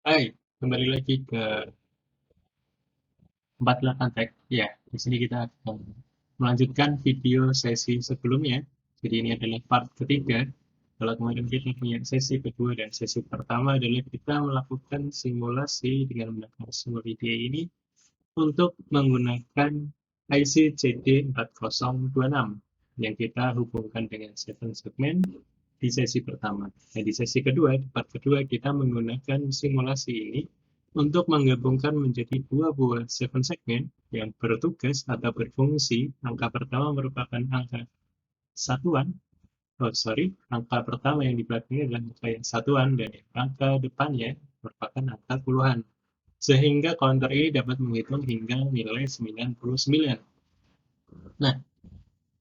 Hai, kembali lagi ke 48 Tech. Ya, di sini kita akan melanjutkan video sesi sebelumnya. Jadi ini adalah part ketiga. Kalau kemarin kita punya sesi kedua dan sesi pertama adalah kita melakukan simulasi dengan menggunakan Small EDA ini untuk menggunakan IC CD4026 yang kita hubungkan dengan 7 segmen di sesi pertama. Nah, di sesi kedua, di part kedua, kita menggunakan simulasi ini untuk menggabungkan menjadi dua buah 7 segmen yang bertugas atau berfungsi. Angka pertama merupakan angka satuan, angka pertama yang di belakangnya adalah angka yang satuan dan angka depannya merupakan angka puluhan. Sehingga counter ini dapat menghitung hingga nilai 99. Nah,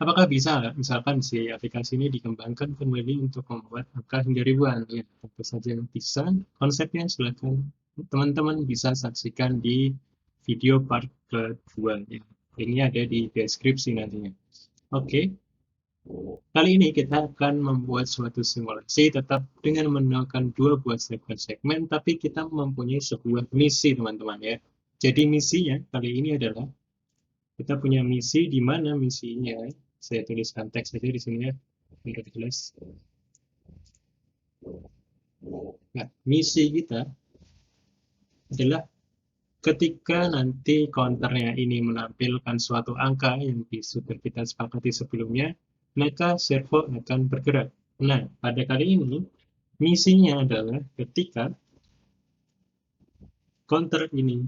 apakah bisa misalkan si aplikasi ini dikembangkan kembali untuk membuat angka hingga ribuan? Ya, tentu saja bisa. Konsepnya silakan teman-teman bisa saksikan di video part kedua. Ya. Ini ada di deskripsi nantinya. Oke, kali ini kita akan membuat suatu simulasi tetap dengan menggunakan dua buah segmen, tapi kita mempunyai sebuah misi, teman-teman ya. Jadi misinya kali ini adalah kita punya misi di mana misinya saya tuliskan teks saja di sini ya biar jelas. Nah, misi kita adalah ketika nanti counternya ini menampilkan suatu angka yang sudah kita sepakati sebelumnya, maka servo akan bergerak. Nah, pada kali ini misinya adalah ketika counter ini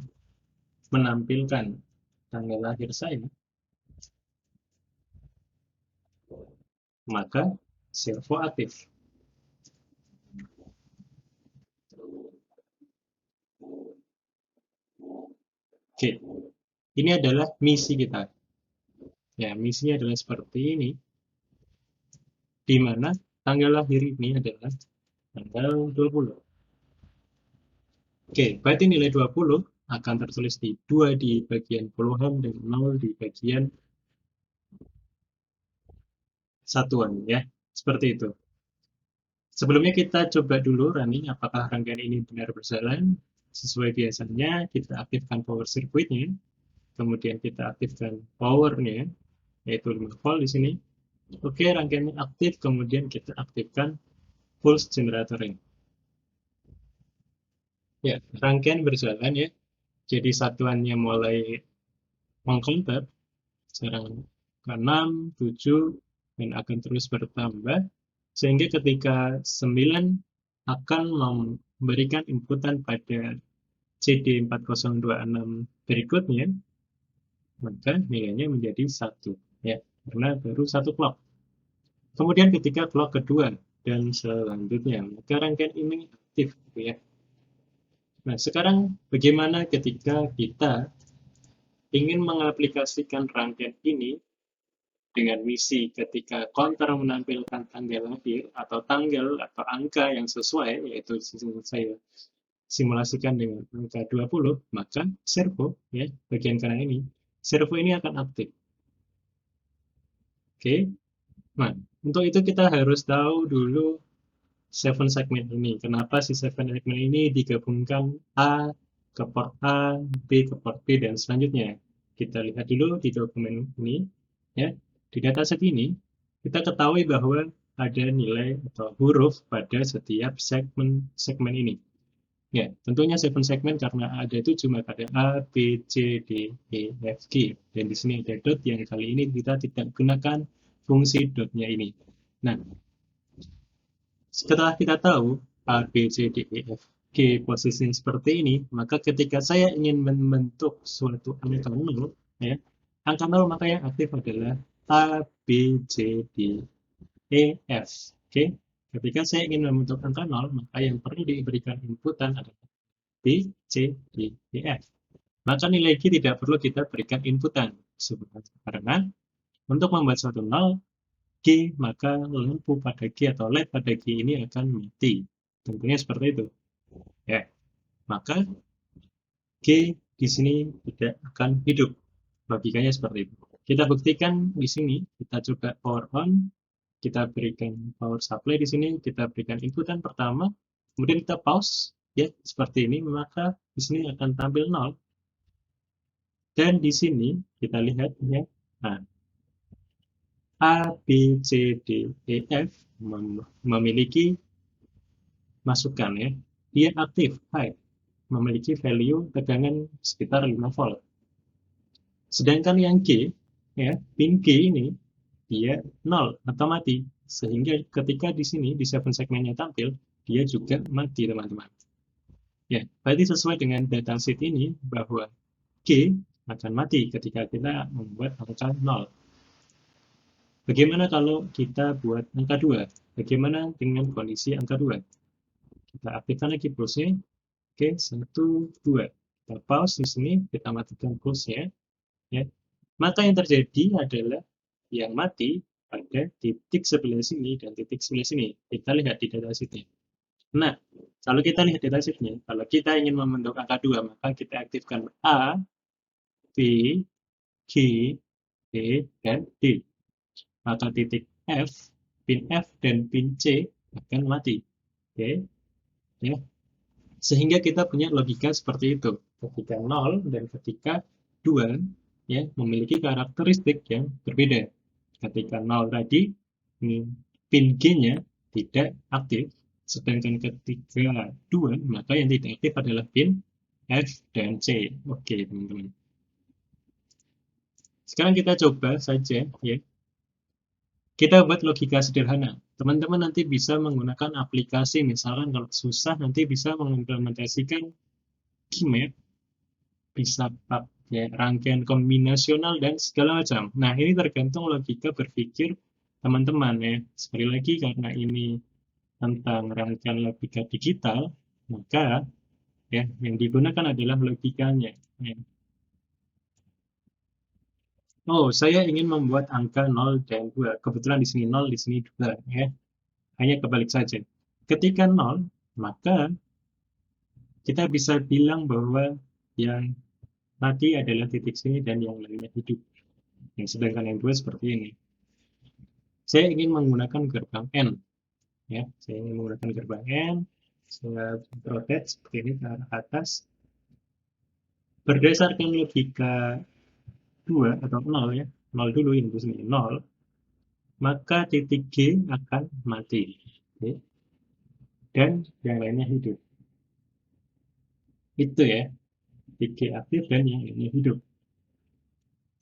menampilkan tanggal lahir saya, maka servo aktif. Oke, ini adalah misi kita. Ya, misinya adalah seperti ini, di mana tanggal lahir ini adalah tanggal 20. Oke, berarti nilai 20 akan tertulis di 2 di bagian puluhan dan 0 di bagian satuan ya. Seperti itu. Sebelumnya kita coba dulu running apakah rangkaian ini benar berjalan. Sesuai biasanya kita aktifkan power circuitnya, kemudian kita aktifkan powernya, yaitu 5 volt di sini. Oke, rangkaiannya aktif, kemudian kita aktifkan pulse generatornya. Ya, rangkaian berjalan ya. Jadi satuannya mulai mengcounter sekarang ke-6, 7, dan akan terus bertambah. Sehingga ketika 9 akan memberikan inputan pada CD4026 berikutnya, maka nilainya menjadi 1. Ya, karena baru 1 clock. Kemudian ketika clock kedua dan selanjutnya, maka rangkaian ini aktif. Ya. Nah, sekarang bagaimana ketika kita ingin mengaplikasikan rangkaian ini dengan misi ketika counter menampilkan tanggal lahir atau tanggal atau angka yang sesuai, yaitu saya simulasikan dengan angka 20, maka servo, ya, bagian kanan ini, servo ini akan aktif. Oke, nah, untuk itu kita harus tahu dulu 7 segmen ini. Kenapa si 7 segmen ini digabungkan A ke port A, B ke port B, dan selanjutnya. Kita lihat dulu di dokumen ini. Ya, di dataset ini, kita ketahui bahwa ada nilai atau huruf pada setiap segmen ini. Ya, tentunya 7 segmen karena ada 7 maka ada A, B, C, D, E, F, G. Dan di sini ada dot yang kali ini kita tidak gunakan fungsi dotnya ini. Nah, setelah kita tahu A, B, C, D, E, F, G posisinya seperti ini, maka ketika saya ingin membentuk suatu angka 0, ya, angka 0 maka yang aktif adalah A, B, C, D, E, F. Oke, ketika saya ingin membentuk angka 0, maka yang perlu diberikan inputan adalah B, C, D, E, F. Maka nilai G tidak perlu kita berikan inputan. Karena untuk membuat suatu 0, G, maka lampu pada G atau LED pada G ini akan mati. Tentunya seperti itu. Ya, maka G di sini tidak akan hidup. Logikanya seperti itu. Kita buktikan di sini, kita coba power on, kita berikan power supply di sini, kita berikan inputan pertama, kemudian kita pause, ya seperti ini, maka di sini akan tampil 0. Dan di sini kita lihat ya, nah, A, B, C, D, E, F memiliki masukan ya, dia aktif, high, memiliki value tegangan sekitar 5 volt. Sedangkan yang G, ya, pin G ini dia 0 atau mati. Sehingga ketika di sini di 7 segmennya tampil, dia juga mati, teman-teman. Ya, berarti sesuai dengan datasheet ini bahwa G akan mati ketika kita membuat angka 0. Bagaimana kalau kita buat angka 2? Bagaimana dengan kondisi angka 2? Kita aktifkan lagi pulse-nya. Oke, 1, 2. Kita pause di sini, kita matikan pulse-nya. Ya. Maka yang terjadi adalah yang mati pada titik sebelah sini dan titik sebelah sini. Kita lihat di datasheet-nya. Nah, kalau kita lihat datasheet-nya, kalau kita ingin membentuk angka 2, maka kita aktifkan A, B, G, E, dan D. Maka titik F, pin F dan pin C akan mati. Oke, ya. Sehingga kita punya logika seperti itu. Ketika 0 dan ketika 2 ya memiliki karakteristik yang berbeda. Ketika 0 tadi pin G-nya tidak aktif, sedangkan ketika 2 maka yang tidak aktif adalah pin F dan C. Oke, teman-teman. Sekarang kita coba saja ya. Kita buat logika sederhana. Teman-teman nanti bisa menggunakan aplikasi, misalkan kalau susah nanti bisa mengimplementasikan Gmap, bisa pakai rangkaian kombinasional dan segala macam. Nah, ini tergantung logika berpikir teman-teman ya. Sekali lagi karena ini tentang rangkaian logika digital, maka ya yang digunakan adalah logikanya. Ya. Oh, saya ingin membuat angka 0 dan 2. Kebetulan di sini 0, di sini 2 ya. Hanya kebalik saja. Ketika 0, maka kita bisa bilang bahwa yang mati adalah titik sini dan yang lainnya hidup. Yang sedangkan yang 2 seperti ini. Saya ingin menggunakan gerbang N. Ya, saya ingin menggunakan gerbang N. Saya rotate seperti ini ke arah atas. Berdasarkan logika 2 atau 0 ya, 0 dulu ini di sini 0, maka titik G akan mati. Oke. Dan yang lainnya hidup. Itu ya, titik G aktif dan yang lainnya hidup.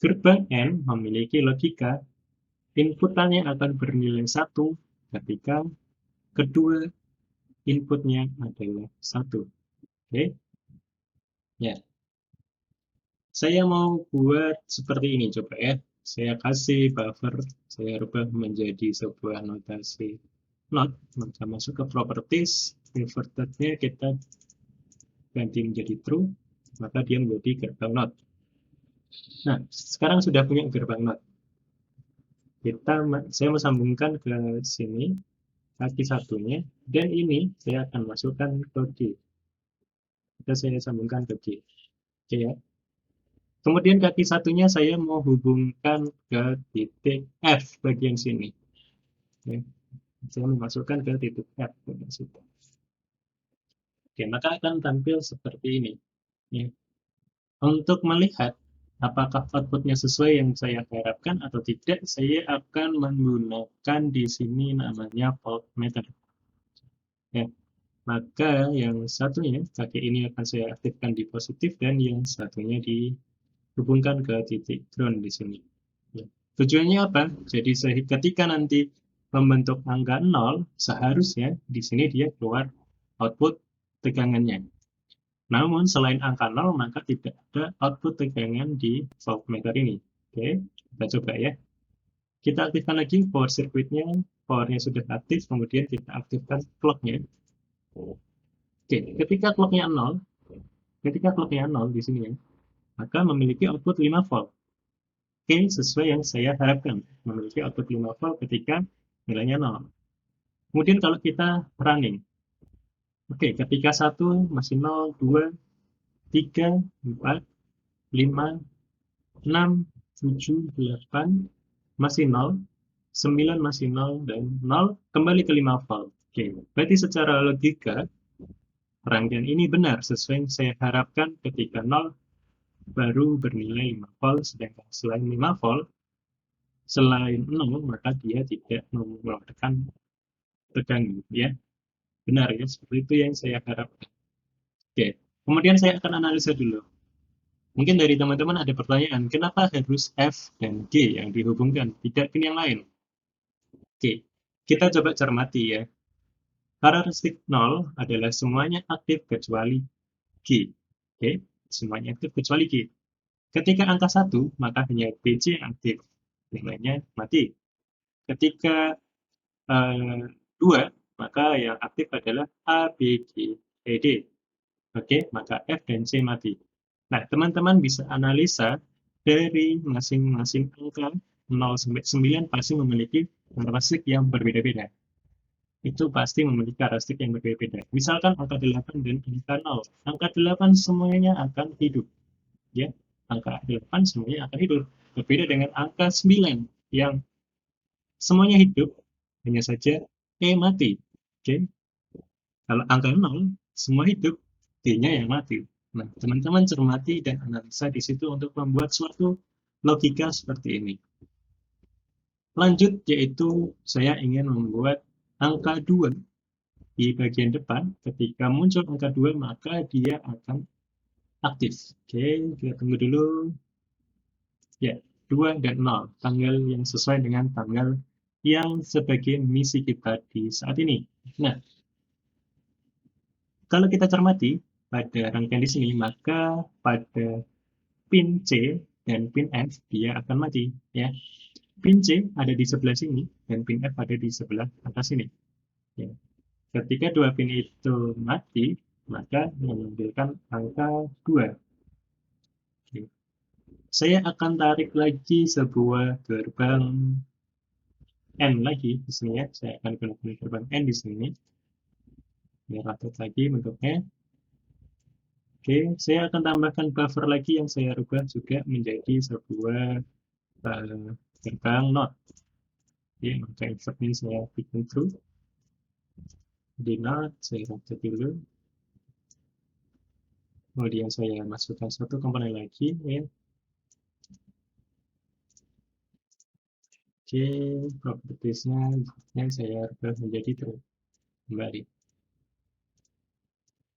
Gerbang N memiliki logika inputannya akan bernilai 1 ketika kedua inputnya adalah 1. Oke? Ya. Saya mau buat seperti ini coba ya. Saya kasih buffer, saya rubah menjadi sebuah notasi not. Maka masuk ke properties, inverted-nya kita ganti menjadi true, maka dia menjadi gerbang not. Nah, sekarang sudah punya gerbang not. Saya mau sambungkan ke sini, kaki satunya, dan ini saya akan masukkan ke G. Saya sambungkan ke G. Oke ya. Kemudian kaki satunya saya mau hubungkan ke titik F bagian sini. Oke. Saya memasukkan ke titik F bagian situ. Oke, maka akan tampil seperti ini. Ya. Untuk melihat apakah outputnya sesuai yang saya harapkan atau tidak, saya akan menggunakan di sini namanya voltmeter. Ya. Maka yang satunya, kaki ini akan saya aktifkan di positif dan yang satunya dihubungkan ke titik ground di sini. Ya. Tujuannya apa? Jadi ketika nanti membentuk angka 0, seharusnya di sini dia keluar output tegangannya. Namun selain angka 0, maka tidak ada output tegangan di voltmeter ini. Oke, kita coba ya. Kita aktifkan lagi power circuitnya, powernya sudah aktif, kemudian kita aktifkan clocknya. Oke, ketika clocknya 0 di sini ya, maka memiliki output 5 volt. Oke, sesuai yang saya harapkan, memiliki output 5 volt ketika nilainya 0. Kemudian kalau kita running, oke, ketika 1 masih 0, 2, 3, 4, 5, 6, 7, 8, masih 0, 9 masih 0, dan 0 kembali ke 5 volt. Oke, berarti secara logika, rangkaian ini benar sesuai yang saya harapkan ketika 0 baru bernilai 5 volt, sedangkan selain 5 volt, selain 0, maka dia tidak mengeluarkan tegangan. Ya, benar ya, seperti itu yang saya harapkan. Oke, kemudian saya akan analisa dulu. Mungkin dari teman-teman ada pertanyaan, kenapa harus F dan G yang dihubungkan, tidak pin yang lain? Oke, kita coba cermati ya. Karakteristik 0 adalah semuanya aktif kecuali G. Oke, semuanya aktif kecuali G. Ketika angka 1, maka hanya BC yang aktif. Yang lainnya mati. Ketika 2, maka yang aktif adalah A, B, C, E, D. Oke, maka F dan C mati. Nah, teman-teman bisa analisa dari masing-masing angka 0 sampai 9 pasti memiliki karakteristik yang berbeda-beda. Itu pasti memiliki karakteristik yang berbeda-beda. Misalkan angka 8 dan angka 0. Angka 8 semuanya akan hidup. Ya, angka 8 semuanya akan hidup. Berbeda dengan angka 9 yang semuanya hidup, hanya saja E mati. Oke, kalau angka 0 semua hidup, D-nya yang mati. Nah, teman-teman cermati dan analisa di situ untuk membuat suatu logika seperti ini. Lanjut, yaitu saya ingin membuat angka 2 di bagian depan. Ketika muncul angka 2, maka dia akan aktif. Oke, kita tunggu dulu. Ya, 2 dan 0, tanggal yang sesuai dengan tanggal yang sebagai misi kita di saat ini. Nah, kalau kita cermati pada rangkaian di sini, maka pada pin C dan pin F dia akan mati. Ya, pin C ada di sebelah sini dan pin F ada di sebelah atas sini. Ya. Ketika dua pin itu mati, maka menghasilkan angka 2. Oke. Saya akan tarik lagi sebuah gerbang N lagi di sini ya. Saya akan gunakan gerbang N di sini. Biar rapat lagi bentuknya. Oke, saya akan tambahkan buffer lagi yang saya rubah juga menjadi sebuah gerbang NOT. Oke, maka insert ini saya bikin true. Di NOT, saya rapat dulu. Kemudian saya masukkan satu komponen lagi ya. Oke, propertiesnya saya rubah menjadi true kembali.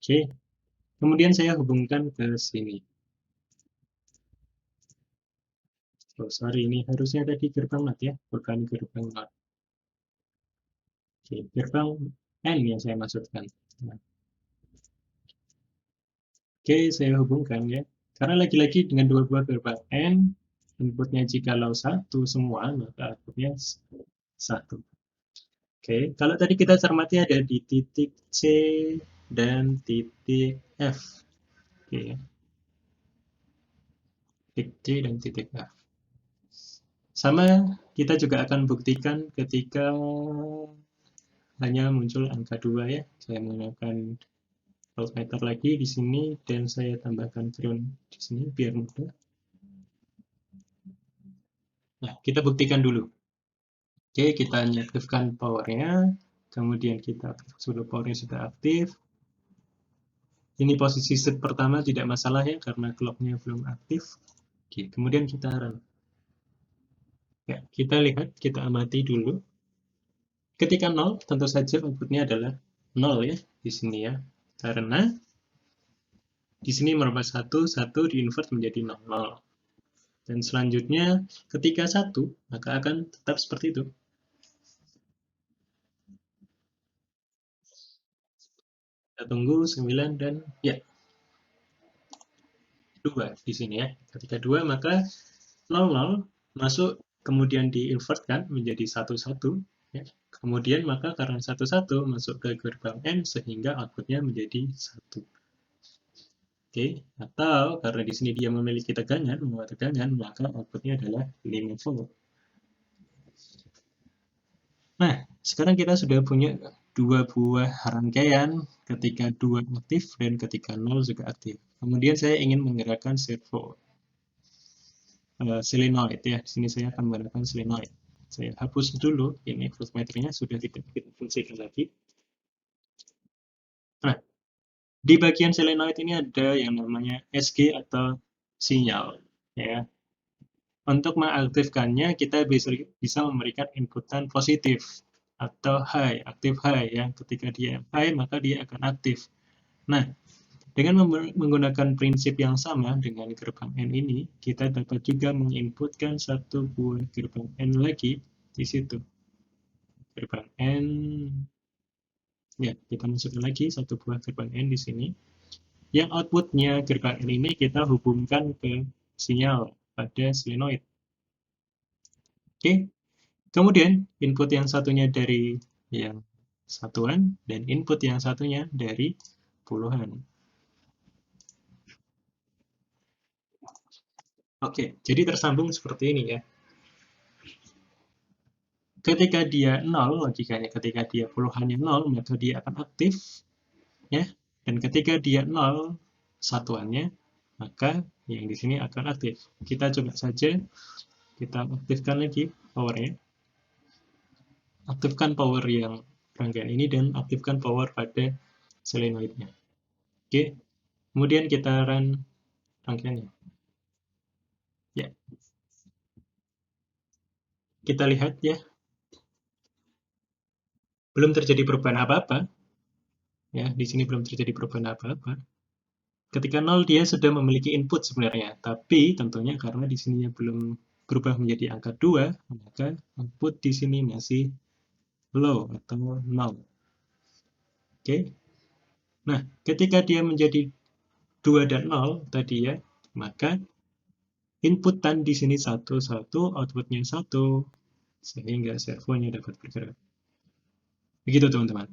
Oke, kemudian saya hubungkan ke sini. Oh, sorry, ini harusnya tadi gerbang NOT ya, bukan gerbang NOT. Oke, gerbang N yang saya masukkan. Nah, oke, saya hubungkan ya. Karena lagi-lagi dengan dua buah gerbang N, inputnya jikalau satu semua, maka outputnya satu. Oke, kalau tadi kita cermati ada di titik C dan titik F. Oke, titik C dan titik F. Sama, kita juga akan buktikan ketika hanya muncul angka 2 ya. Saya menggunakan voltmeter lagi di sini dan saya tambahkan ground di sini biar mudah. Nah, kita buktikan dulu. Oke, kita aktifkan powernya, kemudian kita sudah powernya sudah aktif. Ini posisi set pertama tidak masalah ya, karena clocknya belum aktif. Oke, kemudian kita run. Ya, kita lihat, kita amati dulu. Ketika 0, tentu saja outputnya adalah 0 ya, di sini ya. Karena di sini merupakan 1, 1 di-invert menjadi 0, 0. Dan selanjutnya, ketika 1, maka akan tetap seperti itu. Kita tunggu 9 dan ya, 2 di sini ya. Ketika 2, maka 00 masuk, kemudian di-invert kan menjadi 11. Ya. Kemudian maka karena 11 masuk ke gerbang N sehingga outputnya menjadi 1. Oke, atau karena di sini dia memiliki tegangan, membawa tegangan, maka outputnya adalah 5 volt. Nah, sekarang kita sudah punya dua buah rangkaian ketika 2 aktif dan ketika 0 juga aktif. Kemudian saya ingin menggerakkan servo solenoid ya. Di sini saya akan menggunakan solenoid. Saya hapus dulu, ini voltmeternya sudah tidak kita fungsikan lagi. Nah, Di bagian solenoid ini ada yang namanya SG atau sinyal, ya. Untuk mengaktifkannya kita bisa memberikan inputan positif atau high, aktif high, ya. Ketika dia high maka dia akan aktif. Nah, dengan menggunakan prinsip yang sama dengan gerbang N ini, kita dapat juga menginputkan satu buah gerbang N lagi di situ. Gerbang N, ya, kita masukkan lagi satu buah gerbang N di sini. Yang outputnya gerbang N ini kita hubungkan ke sinyal pada solenoid. Oke, kemudian input yang satunya dari yang satuan dan input yang satunya dari puluhan. Oke, jadi tersambung seperti ini ya. Ketika dia 0, logikanya ketika dia puluhannya 0, maka dia akan aktif, ya. Dan ketika dia 0 satuannya, maka yang di sini akan aktif. Kita coba saja, kita aktifkan lagi powernya. Aktifkan power yang rangkaian ini dan aktifkan power pada solenoidnya. Oke, kemudian kita run rangkaiannya. Ya, kita lihat ya, belum terjadi perubahan apa-apa. Ya, di sini belum terjadi perubahan apa-apa. Ketika 0 dia sudah memiliki input sebenarnya, tapi tentunya karena di sininya belum berubah menjadi angka 2, maka output di sini masih low atau 0. Oke. Nah, ketika dia menjadi 2 dan 0 tadi ya, maka inputan di sini 1, 1, outputnya 1, sehingga servonya dapat bergerak. Begitu teman-teman.